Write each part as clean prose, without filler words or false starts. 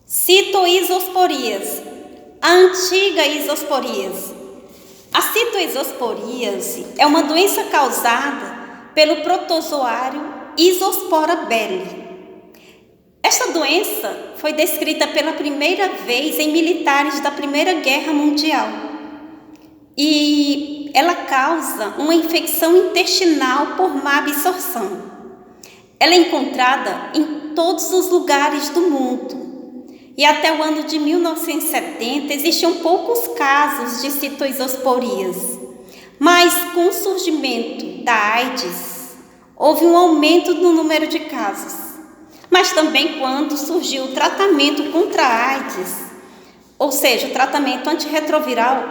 Citoisosporias, a antiga isosporias. A citoisosporias é uma doença causada pelo protozoário Isospora belli. Esta doença foi descrita pela primeira vez em militares da Primeira Guerra Mundial e ela causa uma infecção intestinal por má absorção. Ela é encontrada em todos os lugares do mundo. E até o ano de 1970 existiam poucos casos de citoisosporias, mas com o surgimento da AIDS, houve um aumento no número de casos. Mas também quando surgiu o tratamento contra a AIDS, ou seja, o tratamento antirretroviral,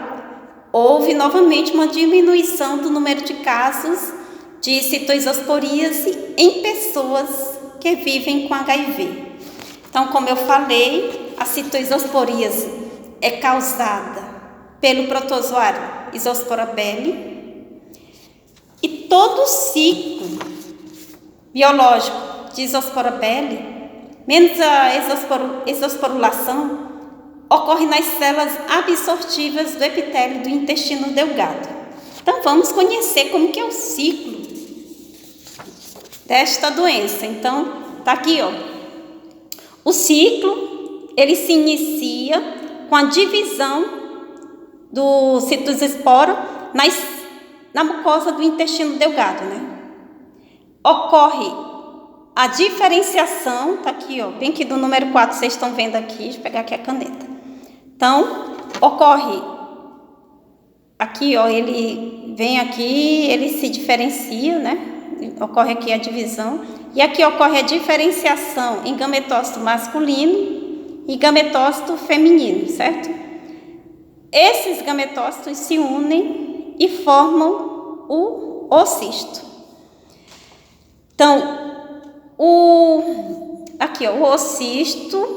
houve novamente uma diminuição do número de casos de citoisosporias em pessoas que vivem com HIV. Então, como eu falei, a citoisosporias é causada pelo protozoário Isospora belli e todo o ciclo biológico de Isospora belli, menos a exosporulação, ocorre nas células absortivas do epitélio do intestino delgado. Então, vamos conhecer como que é o ciclo desta doença. Então, tá aqui, ó. O ciclo, ele se inicia com a divisão do citoesporo na mucosa do intestino delgado, né? Ocorre a diferenciação, tá aqui, ó, bem que do número 4, vocês estão vendo aqui, deixa eu pegar aqui a caneta. Então, ocorre aqui, ó, ele vem aqui, ele se diferencia, né? Ocorre aqui a divisão, e aqui ocorre a diferenciação em gametócito masculino e gametócito feminino, certo? Esses gametócitos se unem e formam o ocisto. Então, o ocisto,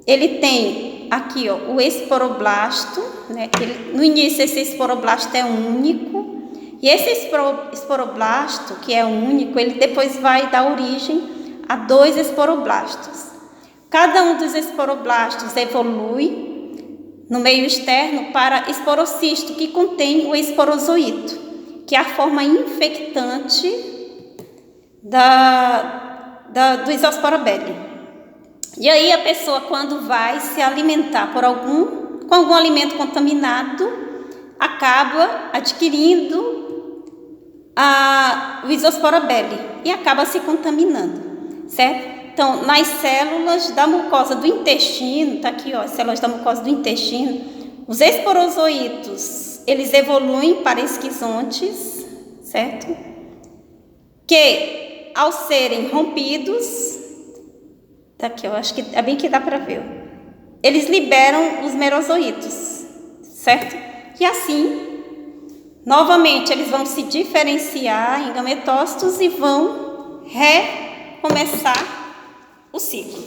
ele tem aqui, ó, o esporoblasto, né? No início esse esporoblasto é único. E esse esporoblasto, que é único, ele depois vai dar origem a 2 esporoblastos. Cada um dos esporoblastos evolui no meio externo para esporocisto, que contém o esporozoito, que é a forma infectante do Isospora belli. E aí a pessoa, quando vai se alimentar com algum alimento contaminado, acaba adquirindo o Isospora belli e acaba se contaminando, certo? Então, nas células da mucosa do intestino, tá aqui, ó, as células da mucosa do intestino, os esporozoitos, eles evoluem para esquizontes, certo? Que, ao serem rompidos, tá aqui, ó, acho que é bem que dá para ver, eles liberam os merozoitos, certo? E assim, novamente, eles vão se diferenciar em gametócitos e vão recomeçar o ciclo.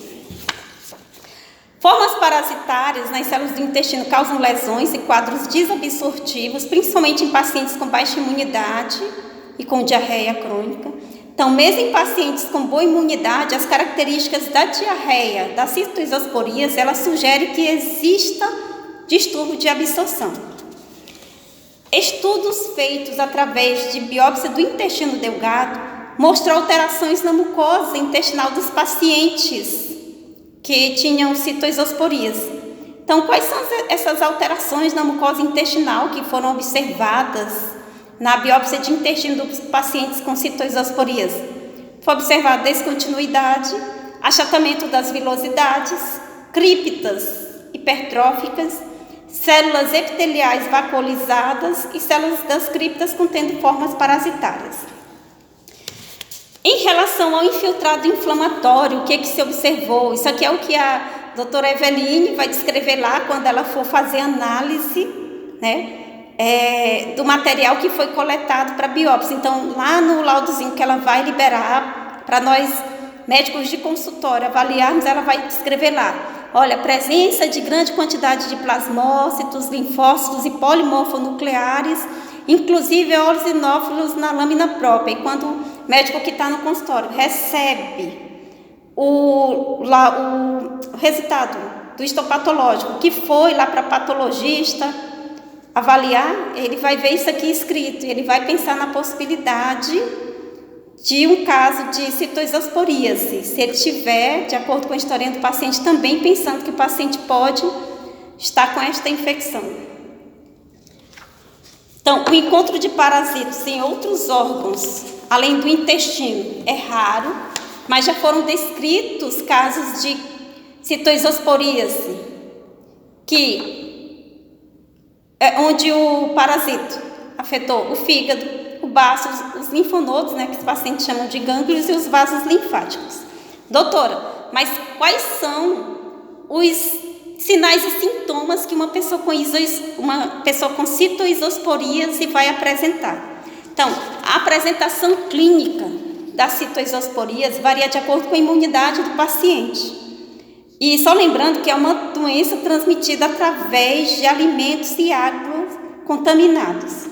Formas parasitárias nas células do intestino causam lesões e quadros desabsortivos, principalmente em pacientes com baixa imunidade e com diarreia crônica. Então, mesmo em pacientes com boa imunidade, as características da diarreia, das citoisosporias, ela sugere que exista distúrbio de absorção. Estudos feitos através de biópsia do intestino delgado mostram alterações na mucosa intestinal dos pacientes que tinham citoisosporias. Então, quais são essas alterações na mucosa intestinal que foram observadas na biópsia de intestino dos pacientes com citoisosporias? Foi observada descontinuidade, achatamento das vilosidades, criptas hipertróficas, células epiteliais vacuolizadas e células das criptas contendo formas parasitárias. Em relação ao infiltrado inflamatório, o que se observou? Isso aqui é o que a doutora Eveline vai descrever lá quando ela for fazer análise, né, do material que foi coletado para biópsia. Então, lá no laudozinho que ela vai liberar para nós, médicos de consultório, avaliarmos, ela vai descrever lá. Olha, presença de grande quantidade de plasmócitos, linfócitos e polimorfonucleares, inclusive eosinófilos na lâmina própria. E quando o médico que está no consultório recebe o resultado do histopatológico, que foi lá para patologista avaliar, ele vai ver isso aqui escrito, ele vai pensar na possibilidade de um caso de citoisosporíase, se ele tiver, de acordo com a história do paciente, também pensando que o paciente pode estar com esta infecção. Então, o encontro de parasitas em outros órgãos, além do intestino, é raro, mas já foram descritos casos de citoisosporíase, onde o parasito afetou o fígado, o baço, os linfonodos, que os pacientes chamam de gânglios, e os vasos linfáticos. Doutora, mas quais são os sinais e sintomas que uma pessoa com citoisosporíase vai apresentar? Então, a apresentação clínica da citoisosporíase varia de acordo com a imunidade do paciente. E só lembrando que é uma doença transmitida através de alimentos e águas contaminados.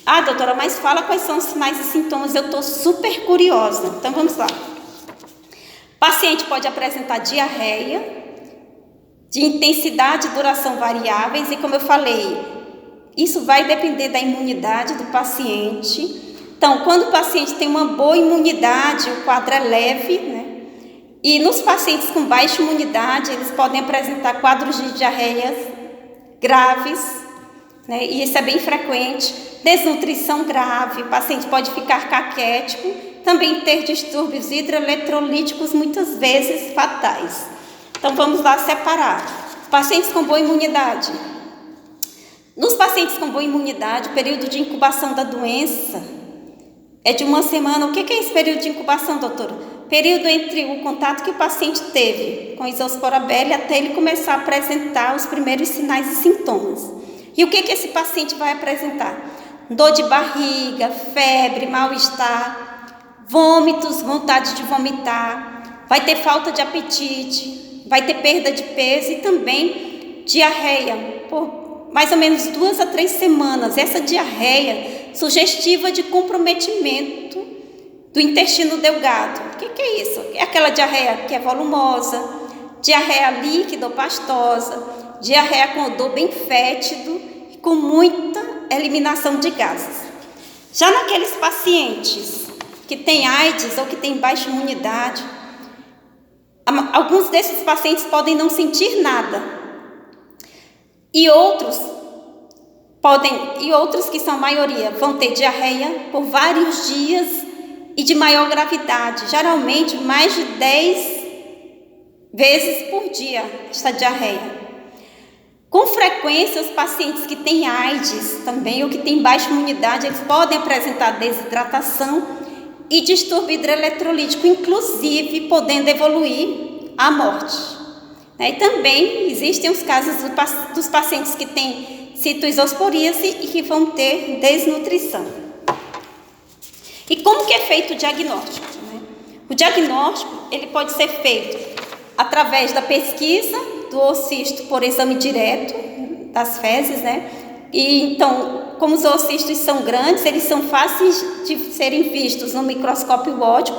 Ah, doutora, mas fala quais são os sinais e sintomas, eu estou super curiosa. Então, vamos lá. O paciente pode apresentar diarreia, de intensidade e duração variáveis, e como eu falei, isso vai depender da imunidade do paciente. Então, quando o paciente tem uma boa imunidade, o quadro é leve, E nos pacientes com baixa imunidade, eles podem apresentar quadros de diarreias graves, E isso é bem frequente. Desnutrição grave, o paciente pode ficar caquético, também ter distúrbios hidroeletrolíticos, muitas vezes fatais. Então, vamos lá separar. Pacientes com boa imunidade. Nos pacientes com boa imunidade, o período de incubação da doença é de 1 semana. O que é esse período de incubação, doutora? Período entre o contato que o paciente teve com Isospora-Beli até ele começar a apresentar os primeiros sinais e sintomas. E o que esse paciente vai apresentar? Dor de barriga, febre, mal-estar, vômitos, vontade de vomitar, vai ter falta de apetite, vai ter perda de peso e também diarreia, por mais ou menos 2 a 3 semanas. Essa diarreia sugestiva de comprometimento do intestino delgado. O que é isso? É aquela diarreia que é volumosa, diarreia líquida ou pastosa, diarreia com odor bem fétido e com muita eliminação de gases. Já naqueles pacientes que têm AIDS ou que têm baixa imunidade, alguns desses pacientes podem não sentir nada. E outros que são a maioria, vão ter diarreia por vários dias e de maior gravidade, geralmente mais de 10 vezes por dia, esta diarreia. Com frequência, os pacientes que têm AIDS também ou que têm baixa imunidade, eles podem apresentar desidratação e distúrbio hidroeletrolítico, inclusive podendo evoluir à morte. E também existem os casos dos pacientes que têm citoisosporíase e que vão ter desnutrição. E como que é feito o diagnóstico? O diagnóstico ele pode ser feito através da pesquisa do oocisto por exame direto das fezes, E então, como os oocistos são grandes, eles são fáceis de serem vistos no microscópio óptico,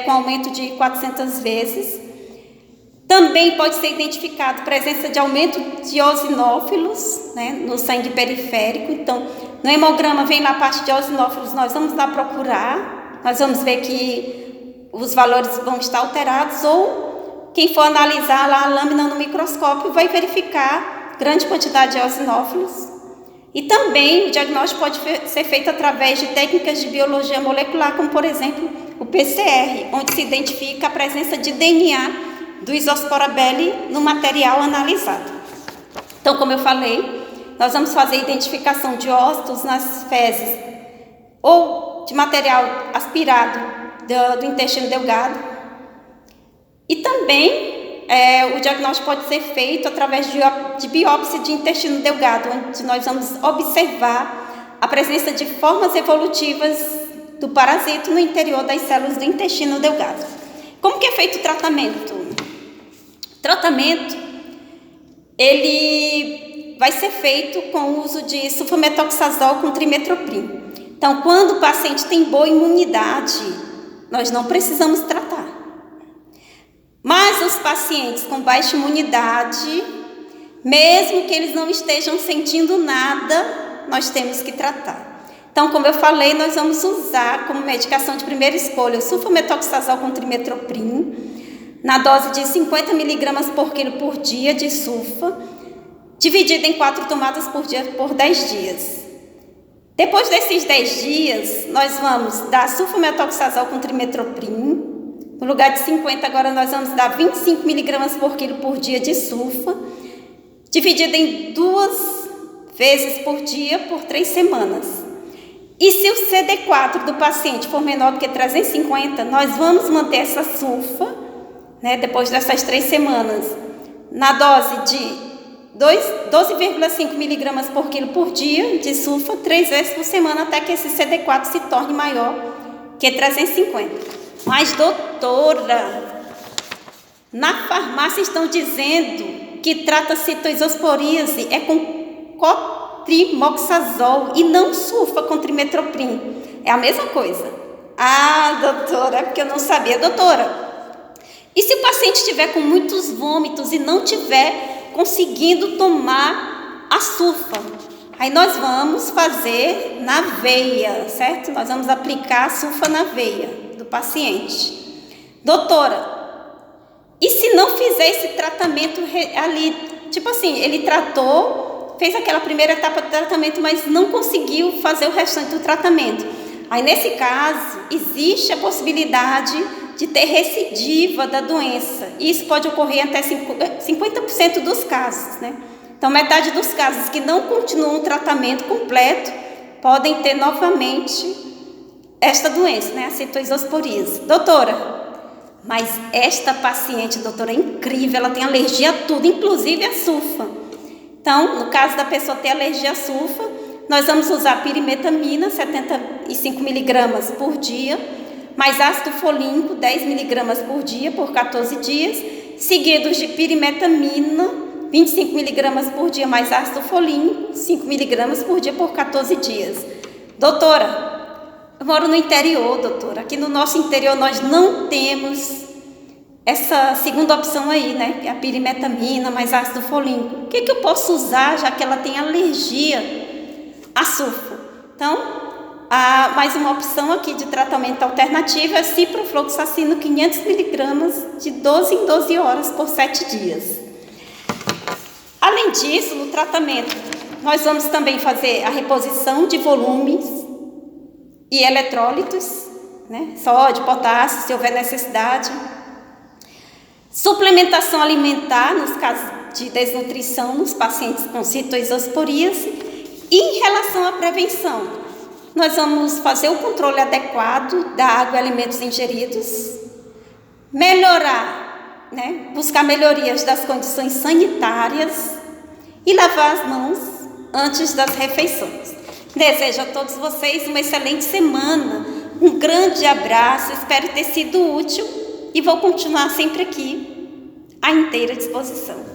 com aumento de 400 vezes. Também pode ser identificado presença de aumento de eosinófilos, no sangue periférico. Então, no hemograma vem lá a parte de eosinófilos, nós vamos lá procurar, nós vamos ver que os valores vão estar alterados, ou quem for analisar lá a lâmina no microscópio vai verificar grande quantidade de eosinófilos. E também o diagnóstico pode ser feito através de técnicas de biologia molecular, como por exemplo o PCR, onde se identifica a presença de DNA do Isospora-Beli no material analisado. Então, como eu falei, nós vamos fazer a identificação de ócitos nas fezes ou de material aspirado do intestino delgado. E também o diagnóstico pode ser feito através de biópsia de intestino delgado, onde nós vamos observar a presença de formas evolutivas do parasito no interior das células do intestino delgado. Como que é feito o tratamento? O tratamento, ele vai ser feito com o uso de sulfametoxazol com trimetoprim. Então, quando o paciente tem boa imunidade, nós não precisamos tratar. Mas os pacientes com baixa imunidade, mesmo que eles não estejam sentindo nada, nós temos que tratar. Então, como eu falei, nós vamos usar como medicação de primeira escolha o sulfametoxazol com trimestoprim, na dose de 50 mg por quilo por dia de sulfa, dividido em 4 tomadas por dia por 10 dias. Depois desses 10 dias, nós vamos dar sulfametoxazol com trimestoprim. No lugar de 50, agora nós vamos dar 25 mg por quilo por dia de sulfa, dividido em 2 vezes por dia por 3 semanas. E se o CD4 do paciente for menor do que 350, nós vamos manter essa sulfa, depois dessas 3 semanas, na dose de 12,5 mg por quilo por dia de sulfa, 3 vezes por semana, até que esse CD4 se torne maior que 350. Mas, doutora, na farmácia estão dizendo que trata citoisosporíase com cotrimoxazol e não sulfa com trimestoprim. É a mesma coisa. Ah, doutora, é porque eu não sabia. Doutora, e se o paciente estiver com muitos vômitos e não estiver conseguindo tomar a sulfa? Aí nós vamos fazer na veia, certo? Nós vamos aplicar a sulfa na veia do paciente. Doutora, e se não fizer esse tratamento ali, tipo assim, ele tratou, fez aquela primeira etapa do tratamento, mas não conseguiu fazer o restante do tratamento. Aí nesse caso, existe a possibilidade de ter recidiva da doença. E isso pode ocorrer até 50% dos casos, Então, metade dos casos que não continuam o tratamento completo podem ter novamente esta doença, a citoisosporíase. Doutora, mas esta paciente, doutora, é incrível, ela tem alergia a tudo, inclusive a sulfa. Então, no caso da pessoa ter alergia a sulfa, nós vamos usar pirimetamina, 75 mg por dia, mais ácido folínico, 10 mg por dia, por 14 dias, seguidos de pirimetamina, 25 mg por dia, mais ácido folínico, 5 mg por dia, por 14 dias. Doutora, eu moro no interior, doutora. Aqui no nosso interior nós não temos essa segunda opção aí, que é a pirimetamina mais ácido folínico. O que eu posso usar, já que ela tem alergia à sulfa? Então, mais uma opção aqui de tratamento alternativo é ciprofloxacino 500 mg de 12 em 12 horas por 7 dias. Além disso, no tratamento, nós vamos também fazer a reposição de volumes e eletrólitos, sódio, potássio, se houver necessidade. Suplementação alimentar, nos casos de desnutrição, nos pacientes com citoisosporíase. E em relação à prevenção, nós vamos fazer o controle adequado da água e alimentos ingeridos, melhorar, buscar melhorias das condições sanitárias e lavar as mãos antes das refeições. Desejo a todos vocês uma excelente semana, um grande abraço, espero ter sido útil e vou continuar sempre aqui à inteira disposição.